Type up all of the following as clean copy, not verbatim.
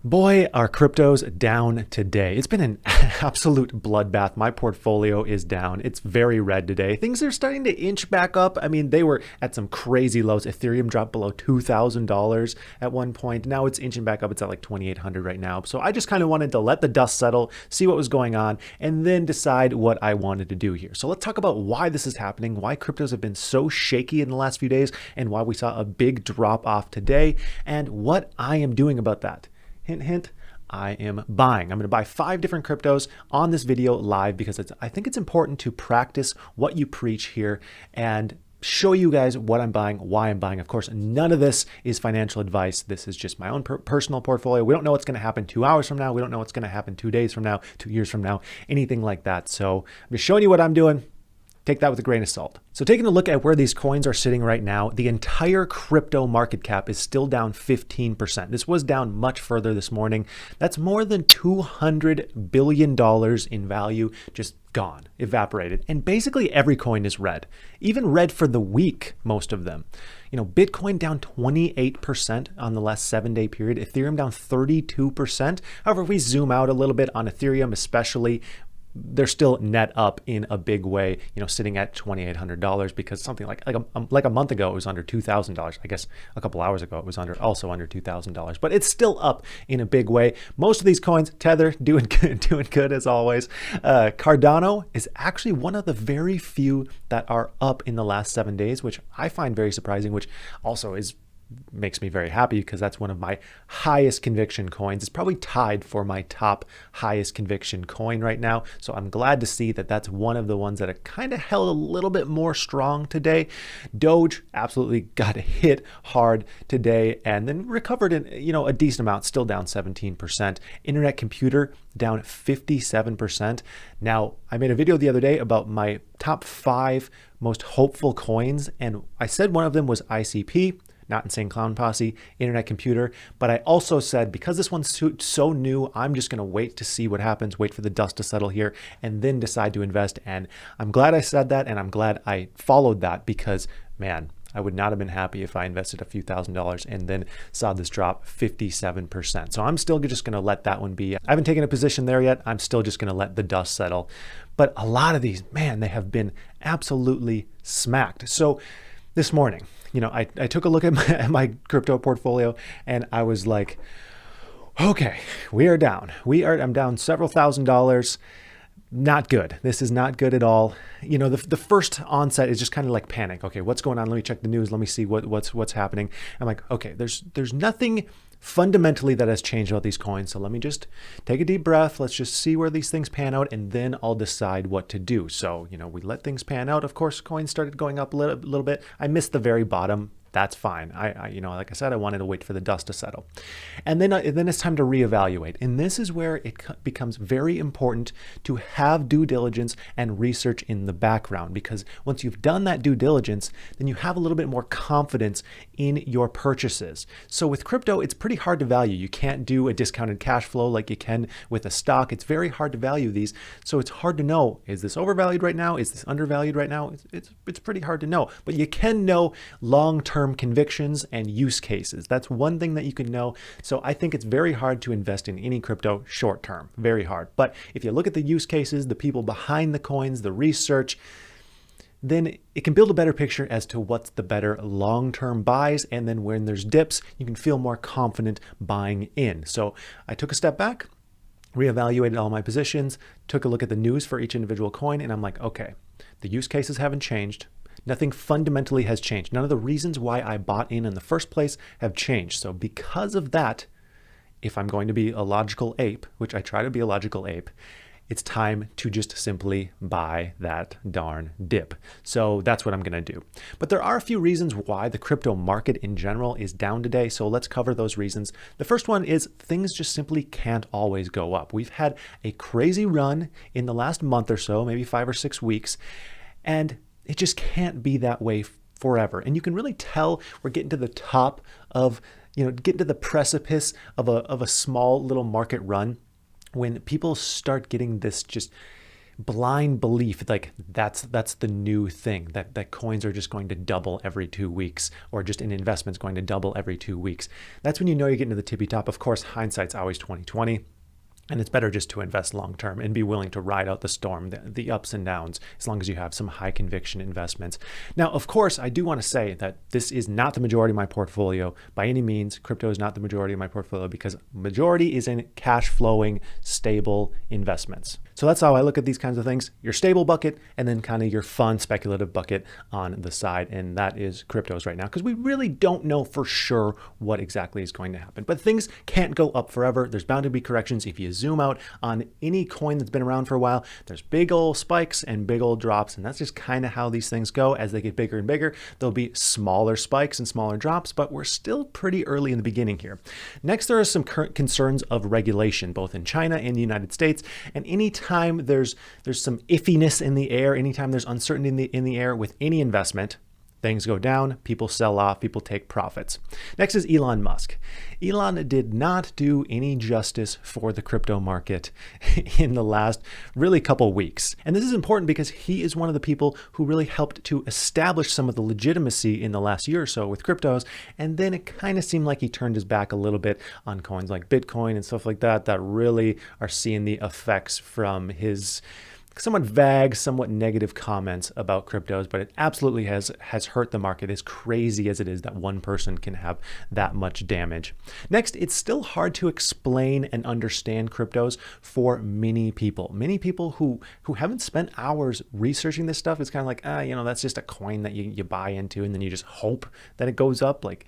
Boy, are cryptos down today. It's been an absolute bloodbath. My portfolio is down. It's very red today. Things are starting to inch back up. I mean, they were at some crazy lows. Ethereum dropped below $2,000 at one point. Now it's inching back up. It's at like 2,800 right now. So I just kind of wanted to let the dust settle, see what was going on, and then decide what I wanted to do here. So let's talk about why this is happening, why cryptos have been so shaky in the last few days, and why we saw a big drop off today, and what I am doing about that. Hint, hint, I am buying. I'm going to buy 5 different cryptos on this video live because I think it's important to practice what you preach here and show you guys what I'm buying, why I'm buying. Of course, none of this is financial advice. This is just my own personal portfolio. We don't know what's going to happen 2 hours from now. We don't know what's going to happen 2 days from now, 2 years from now, anything like that. So I'm just showing you what I'm doing. Take that with a grain of salt. So taking a look at where these coins are sitting right now, the entire crypto market cap is still down 15%. This was down much further this morning. That's more than $200 billion in value just gone, evaporated. And basically every coin is red, even red for the week, most of them. You know, Bitcoin down 28% on the last 7-day period, Ethereum down 32%. However, if we zoom out a little bit on Ethereum, especially, they're still net up in a big way, you know, sitting at $2,800 because something like a month ago it was under $2,000. I guess a couple hours ago it was also under $2,000, but it's still up in a big way. Most of these coins, Tether, doing good as always. Cardano is actually one of the very few that are up in the last 7 days, which I find very surprising, which also makes me very happy because that's one of my highest conviction coins. It's probably tied for my top highest conviction coin right now. So I'm glad to see that that's one of the ones that are kind of held a little bit more strong today. Doge absolutely got hit hard today and then recovered in, you know, a decent amount, still down 17%. Internet computer down 57%. Now, I made a video the other day about my top 5 most hopeful coins, and I said one of them was ICP, not Insane Clown Posse, Internet Computer. But I also said, because this one's so new, I'm just going to wait to see what happens, wait for the dust to settle here, and then decide to invest. And I'm glad I said that, and I'm glad I followed that because, man, I would not have been happy if I invested a few $1,000s and then saw this drop 57%. So I'm still just going to let that one be. I haven't taken a position there yet. I'm still just going to let the dust settle. But a lot of these, man, they have been absolutely smacked. So this morning, you know, I took a look at my crypto portfolio and I was like, okay, we are down. I'm down several $1,000s. Not good. This is not good at all. You know, the first onset is just kind of like panic. Okay, what's going on? Let me check the news. Let me see what's happening. I'm like, okay, there's nothing fundamentally that has changed about these coins. So let me just take a deep breath. Let's just see where these things pan out, and then I'll decide what to do. So, you know, we let things pan out. Of course, coins started going up a little bit. I missed the very bottom. That's fine. I you know, like I said, I wanted to wait for the dust to settle. And then it's time to reevaluate. And this is where it becomes very important to have due diligence and research in the background, because once you've done that due diligence, then you have a little bit more confidence in your purchases. So with crypto, it's pretty hard to value. You can't do a discounted cash flow like you can with a stock. It's very hard to value these. So it's hard to know, is this overvalued right now? Is this undervalued right now? It's pretty hard to know, but you can know long-term convictions and use cases. That's one thing that you can know. So I think it's very hard to invest in any crypto short term, very hard. But if you look at the use cases, the people behind the coins, the research, then it can build a better picture as to what's the better long-term buys. And then when there's dips, you can feel more confident buying in. So I took a step back, reevaluated all my positions, took a look at the news for each individual coin, and I'm like, okay, the use cases haven't changed. Nothing fundamentally has changed. None of the reasons why I bought in the first place have changed. So because of that, if I'm going to be a logical ape, which I try to be a logical ape, it's time to just simply buy that darn dip. So that's what I'm going to do. But there are a few reasons why the crypto market in general is down today. So let's cover those reasons. The first one is things just simply can't always go up. We've had a crazy run in the last month or so, maybe 5 or 6 weeks, and it just can't be that way forever. And you can really tell we're getting to the top of, you know, getting to the precipice of a small little market run when people start getting this just blind belief, like that's the new thing, that coins are just going to double every 2 weeks, or just an investment's going to double every 2 weeks. That's when you know you're getting to the tippy top. Of course, hindsight's always 20/20. And it's better just to invest long term and be willing to ride out the storm, the ups and downs, as long as you have some high conviction investments. Now, of course, I do want to say that this is not the majority of my portfolio by any means. Crypto is not the majority of my portfolio, because majority is in cash flowing, stable investments. So that's how I look at these kinds of things: your stable bucket, and then kind of your fun speculative bucket on the side. And that is cryptos right now, because we really don't know for sure what exactly is going to happen. But things can't go up forever. There's bound to be corrections. If you zoom out on any coin that's been around for a while, there's big old spikes and big old drops, and that's just kind of how these things go. As they get bigger and bigger, there'll be smaller spikes and smaller drops, but we're still pretty early in the beginning here. Next, there are some current concerns of regulation, both in China and the United States. And anytime there's some iffiness in the air, anytime there's uncertainty in the air with any investment, things go down, people sell off, people take profits. Next is Elon Musk. Elon did not do any justice for the crypto market in the last really couple weeks. And this is important because he is one of the people who really helped to establish some of the legitimacy in the last year or so with cryptos. And then it kind of seemed like he turned his back a little bit on coins like Bitcoin and stuff like that, that really are seeing the effects from his somewhat vague, somewhat negative comments about cryptos, but it absolutely has hurt the market, as crazy as it is that one person can have that much damage. Next, it's still hard to explain and understand cryptos for many people. Many people who haven't spent hours researching this stuff. It's kind of like, that's just a coin that you buy into, and then you just hope that it goes up. Like,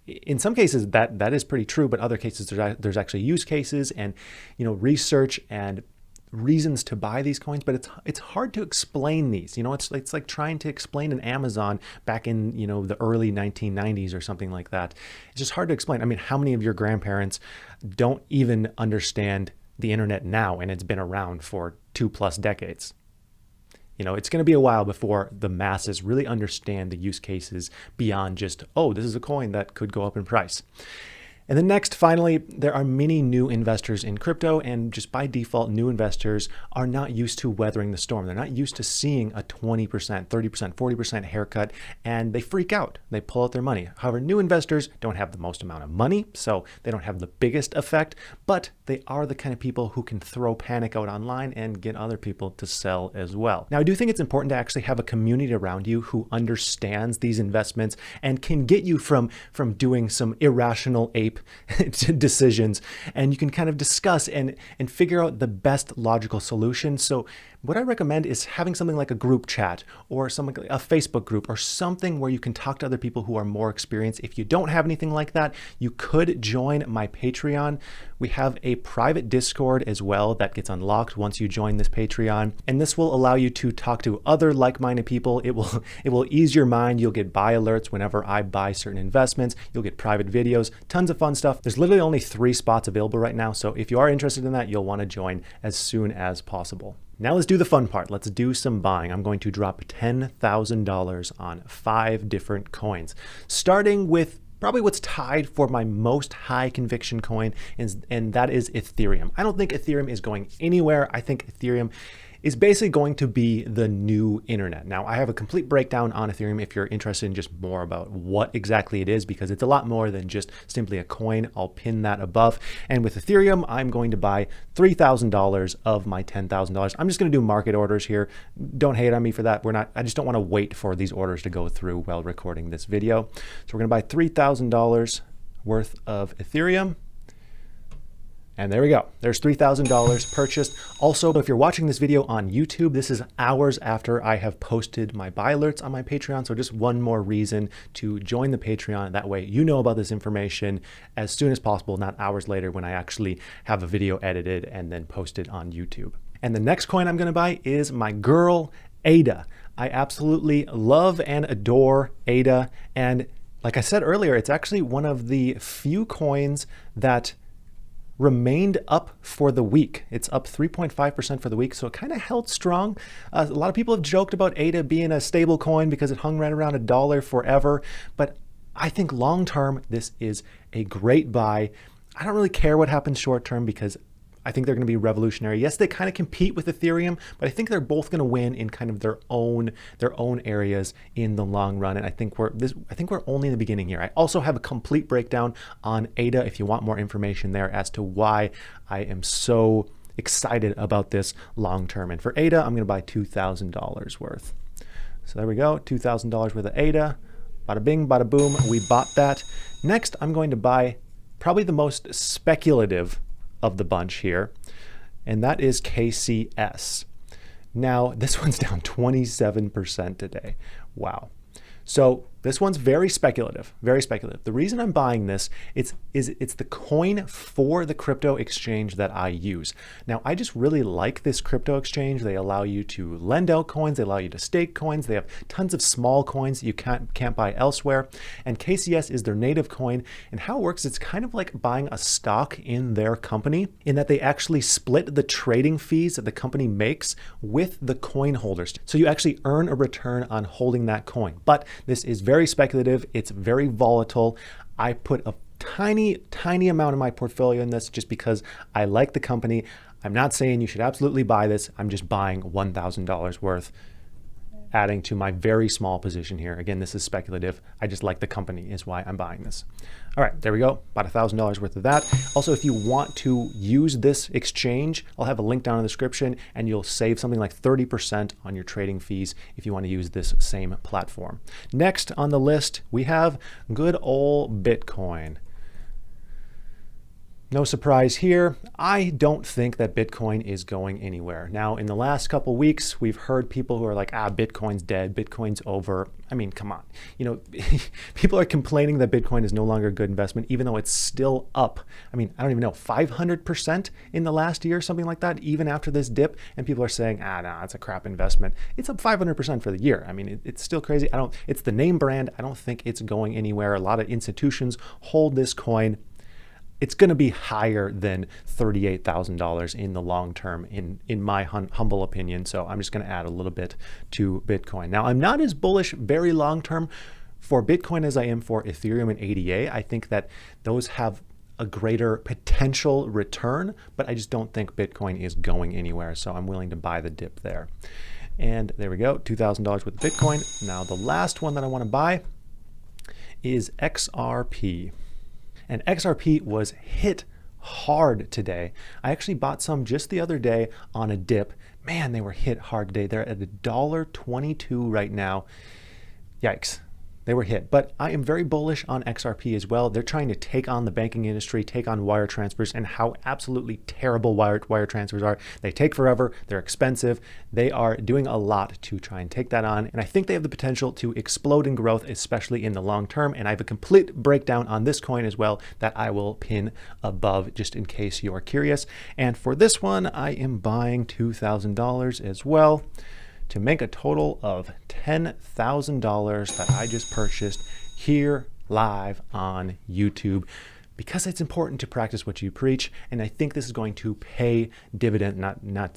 in some cases that is pretty true, but other cases there's actually use cases and, research and reasons to buy these coins, but it's hard to explain these. It's like trying to explain an Amazon back in the early 1990s or something like that. It's just hard to explain. I mean, how many of your grandparents don't even understand the internet now, and it's been around for 2+ decades? It's going to be a while before the masses really understand the use cases beyond just, oh, this is a coin that could go up in price. And then next, finally, there are many new investors in crypto, and just by default, new investors are not used to weathering the storm. They're not used to seeing a 20%, 30%, 40% haircut, and they freak out. They pull out their money. However, new investors don't have the most amount of money, so they don't have the biggest effect, but they are the kind of people who can throw panic out online and get other people to sell as well. Now, I do think it's important to actually have a community around you who understands these investments and can get you from doing some irrational ape decisions, and you can kind of discuss and figure out the best logical solution. So what I recommend is having something like a group chat or something like a Facebook group or something where you can talk to other people who are more experienced. If you don't have anything like that, you could join my Patreon. We have a private Discord as well that gets unlocked once you join this Patreon, and this will allow you to talk to other like-minded people. It will ease your mind. You'll get buy alerts whenever I buy certain investments. You'll get private videos, tons of fun stuff. There's literally only 3 spots available right now, so if you are interested in that, you'll want to join as soon as possible. Now let's do the fun part. Let's do some buying. I'm going to drop $10,000 on 5 different coins, starting with probably what's tied for my most high conviction coin, and that is Ethereum. I don't think Ethereum is going anywhere. I think Ethereum is basically going to be the new internet. Now, I have a complete breakdown on Ethereum if you're interested in just more about what exactly it is, because it's a lot more than just simply a coin. I'll pin that above. And with Ethereum, I'm going to buy $3,000 of my $10,000. I'm just going to do market orders here. Don't hate on me for that. I just don't want to wait for these orders to go through while recording this video. So we're going to buy $3,000 worth of Ethereum. And there we go. There's $3,000 purchased. Also, if you're watching this video on YouTube, this is hours after I have posted my buy alerts on my Patreon. So just one more reason to join the Patreon. That way you know about this information as soon as possible, not hours later when I actually have a video edited and then posted on YouTube. And the next coin I'm going to buy is my girl, ADA. I absolutely love and adore ADA. And like I said earlier, it's actually one of the few coins that remained up for the week. It's up 3.5% for the week, so it kind of held strong. A lot of people have joked about ADA being a stable coin because it hung right around $1 forever, but I think long term this is a great buy. I don't really care what happens short term because I think they're going to be revolutionary. Yes, they kind of compete with Ethereum, but I think they're both going to win in kind of their own areas in the long run. And I think we're only in the beginning here. I also have a complete breakdown on ADA if you want more information there as to why I am so excited about this long term. And for ADA, I'm going to buy $2,000 worth. So there we go, $2,000 worth of ADA. Bada bing, bada boom, we bought that. Next, I'm going to buy probably the most speculative of the bunch here, and that is KCS. Now, this one's down 27% today. Wow. So this one's very speculative, very speculative. The reason I'm buying this it's the coin for the crypto exchange that I use. Now, I just really like this crypto exchange. They allow you to lend out coins. They allow you to stake coins. They have tons of small coins that you can't buy elsewhere. And KCS is their native coin. And how it works, it's kind of like buying a stock in their company in that they actually split the trading fees that the company makes with the coin holders. So you actually earn a return on holding that coin. But this is very speculative. It's very volatile. I put a tiny amount of my portfolio in this just because I like the company. I'm not saying you should absolutely buy this. I'm just buying $1,000 worth, adding to my very small position here. Again, this is speculative. I just like the company is why I'm buying this. All right, there we go. About $1,000 worth of that. Also, if you want to use this exchange, I'll have a link down in the description and you'll save something like 30% on your trading fees if you want to use this same platform. Next on the list, we have good old Bitcoin. No surprise here. I don't think that Bitcoin is going anywhere. Now, in the last couple weeks, we've heard people who are like, Bitcoin's dead, Bitcoin's over. I mean, come on. You know, people are complaining that Bitcoin is no longer a good investment, even though it's still up. I mean, I don't even know, 500% in the last year, something like that, even after this dip. And people are saying, nah, it's a crap investment. It's up 500% for the year. I mean, it's still crazy. It's the name brand. I don't think it's going anywhere. A lot of institutions hold this coin. It's going to be higher than $38,000 in the long term, in my humble opinion. So I'm just going to add a little bit to Bitcoin. Now, I'm not as bullish very long term for Bitcoin as I am for Ethereum and ADA. I think that those have a greater potential return, but I just don't think Bitcoin is going anywhere. So I'm willing to buy the dip there. And there we go, $2,000 worth of Bitcoin. Now, the last one that I want to buy is XRP. And XRP was hit hard today. I actually bought some just the other day on a dip. Man, they were hit hard today. They're at $1.22 right now. Yikes. They were hit, but I am very bullish on XRP as well. They're trying to take on the banking industry, take on wire transfers, and how absolutely terrible wire transfers are. They take forever, they're expensive. They are doing a lot to try and take that on, and I think they have the potential to explode in growth, especially in the long term. And I have a complete breakdown on this coin as well that I will pin above just in case you are curious. And for this one, I am buying $2,000 as well, to make a total of $10,000 that I just purchased here live on YouTube, because it's important to practice what you preach. And I think this is going to pay dividend, not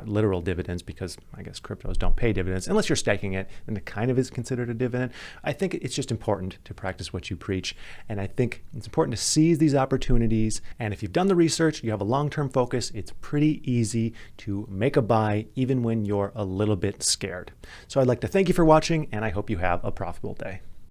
literal dividends, because I guess cryptos don't pay dividends unless you're staking it, and it kind of is considered a dividend. I think it's just important to practice what you preach. And I think it's important to seize these opportunities. And if you've done the research, you have a long-term focus, it's pretty easy to make a buy even when you're a little bit scared. So I'd like to thank you for watching, and I hope you have a profitable day.